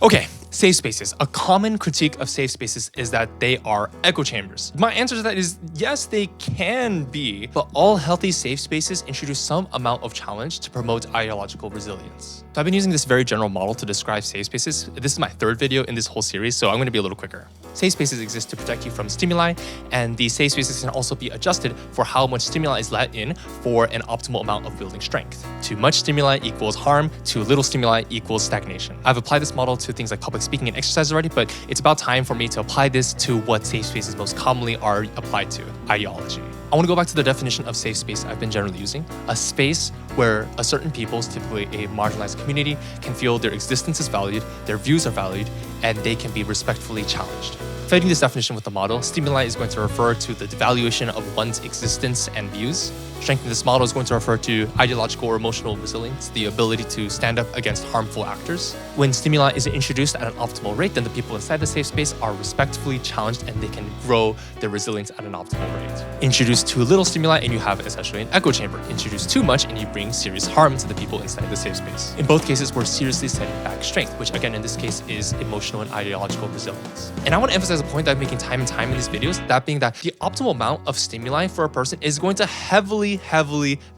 Okay, safe spaces. A common critique of safe spaces is that they are echo chambers. My answer to that is yes, they can be, but all healthy safe spaces introduce some amount of challenge to promote ideological resilience. So I've been using this very general model to describe safe spaces. This is my third video in this whole series, so I'm going to be a little quicker. Safe spaces exist to protect you from stimuli, and these safe spaces can also be adjusted for how much stimuli is let in for an optimal amount of building strength. Too much stimuli equals harm, too little stimuli equals stagnation. I've applied this model to things like public speaking and exercise already, but it's about time for me to apply this to what safe spaces most commonly are applied to, ideology. I want to go back to the definition of safe space I've been generally using. A space where a certain people, typically a marginalized community, can feel their existence is valued, their views are valued, and they can be respectfully challenged. Fitting this definition with the model, stimuli is going to refer to the devaluation of one's existence and views. Strength in this model is going to refer to ideological or emotional resilience, the ability to stand up against harmful actors. When stimuli is introduced at an optimal rate, then the people inside the safe space are respectfully challenged and they can grow their resilience at an optimal rate. Introduce too little stimuli and you have essentially an echo chamber. Introduce too much and you bring serious harm to the people inside the safe space. In both cases, we're seriously setting back strength, which again in this case is emotional and ideological resilience. And I want to emphasize a point that I'm making time and time in these videos, that being that the optimal amount of stimuli for a person is going to heavily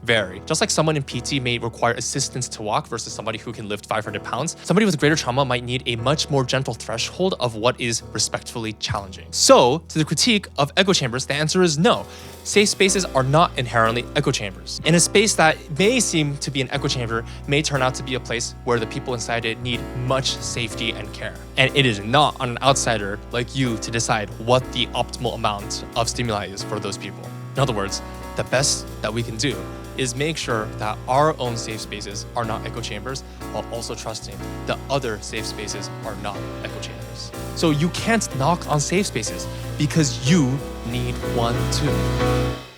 vary. Just like someone in PT may require assistance to walk versus somebody who can lift 500 pounds, somebody with greater trauma might need a much more gentle threshold of what is respectfully challenging. So, to the critique of echo chambers, the answer is no. Safe spaces are not inherently echo chambers. And a space that may seem to be an echo chamber may turn out to be a place where the people inside it need much safety and care. And it is not on an outsider like you to decide what the optimal amount of stimuli is for those people. In other words, the best that we can do is make sure that our own safe spaces are not echo chambers, while also trusting that other safe spaces are not echo chambers. So you can't knock on safe spaces because you need one too.